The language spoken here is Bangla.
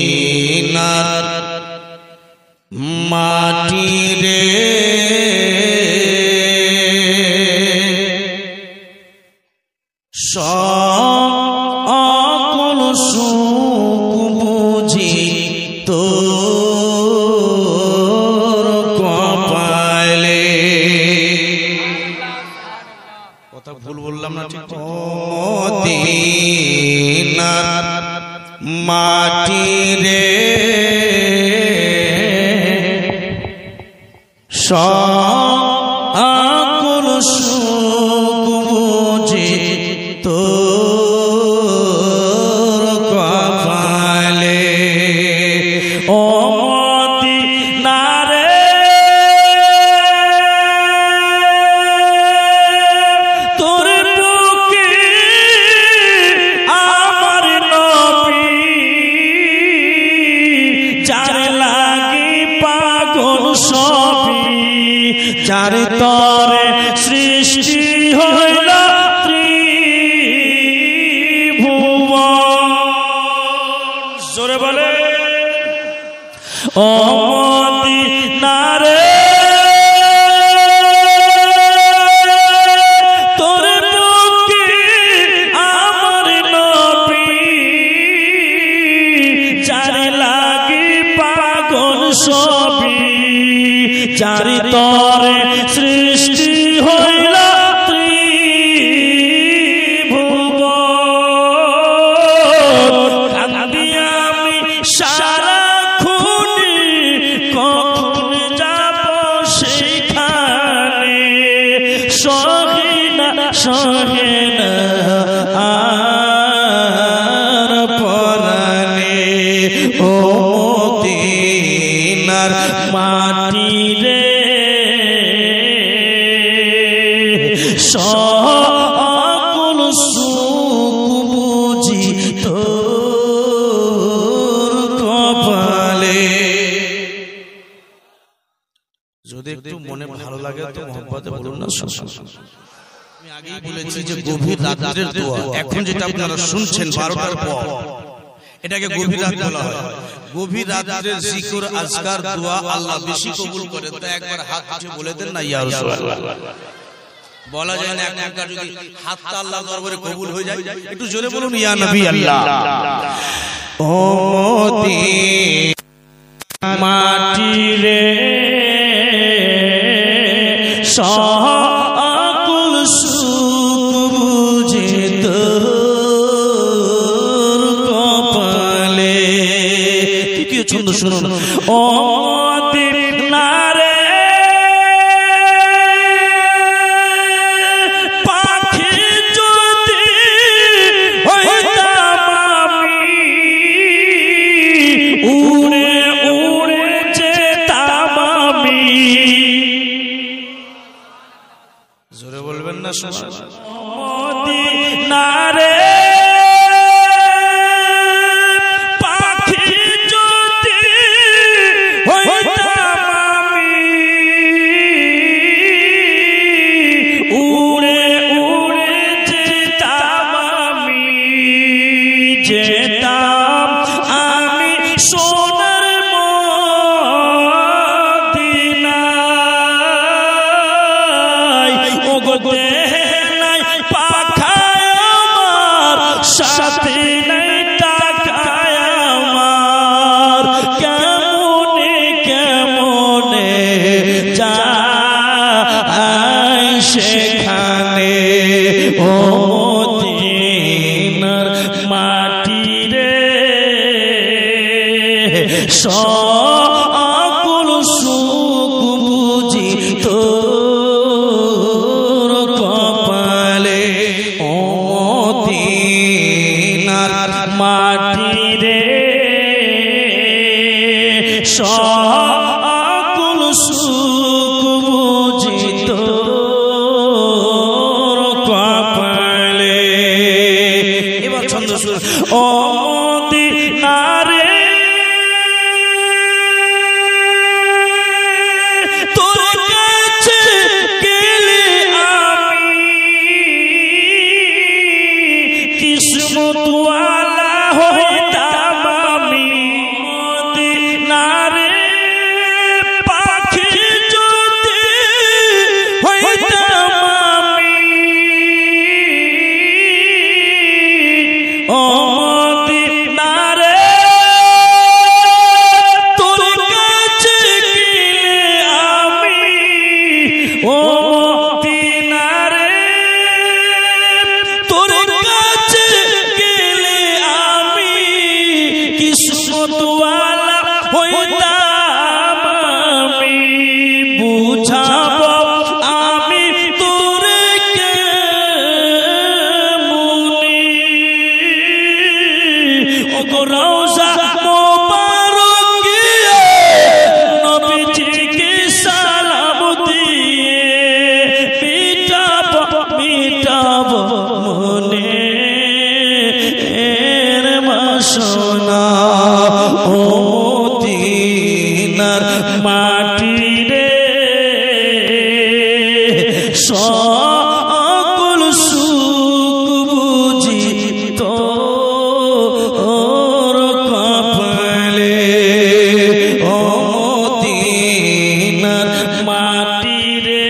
মদিনার মাটি রে সকল সুখ বুঝি তোর কপালে। কথা ভুল বললাম না? ঠিক মদিনার মাটি রে সকল সুখ বুঝি তোর কপালে। ও মদিনা রে তোর বুকে আমার নবী যার লাগি পাগল সবই, যার তরে সৃষ্টি হইল ত্রিভুবন। জোরে বলে ও মদিনা রে তোর বুকে আমার নবী যার লাগি পাগল সবই, যার তরে সৃষ্টি হইল ত্রিভুবন। কান্দি আমি সারাক্ষণ কখন যাব সেখানে, সহে না সহে না আর পরাণে। ও মদিনার মাটি রে সকল সুখ বুঝি তোর কপালে। যদি একটু মনে ভালো লাগে তো মোহব্বতে বলুন না। আমি আগেই বলেছি যে গভীর রাতের দোয়া, এখন যেটা আপনারা শুনছেন 12টার পর, এটাকে গভীর রাত বলা হয়। গভীর রাতের জিকির আজকার দোয়া আল্লাহ বেশি কবুল করে। তো একবার হাত উঠে বলে দেন না ইয়া রাসূলুল্লাহ। বলা যায় না এখনকার যদি হাতটা আল্লাহর দরবারে কবুল হয়ে যায়, একটু জোরে বলুন ইয়া নবী আল্লাহ। ও মদিনা মাটি রে সকল সুখ বুঝি তোর কপালে। কি ছন্দ শুনুন। ও মদিনা রে পাখি যদি হইতাম আমি, উড়ে উড়ে যেতাম আমি। জোরে বলবেন না? মদিনা রে পাখি যদি হইতাম আমি, উড়ে উড়ে যেতাম আমি, যেতাম আমি সোনার মদিনায়। ও গো নাই পাখায় আমার, সাথে নাই টাকায় আমার, কেমনে কেমনে যাই সেখানে। ও মদিনার মাটি রে সকল সুখ বুঝি তোর কপালে। ও মদিনার মাটি রে সকল সুখ বুঝি তোর কপালে। এবার ছন্দ শুনুন। ও মদিনা রে তোর কাছে গেলে আমি কিসমত ওয়ালা হইতাম ওগো রওজা মোবারক গিয়ে নবীজিকে সালাম দিয়ে মিটাব মনে এর বাসনা ও মদিনার মাটি রে সকল সুখ বুঝি তোর কপালে ও মদিনার মাটি রে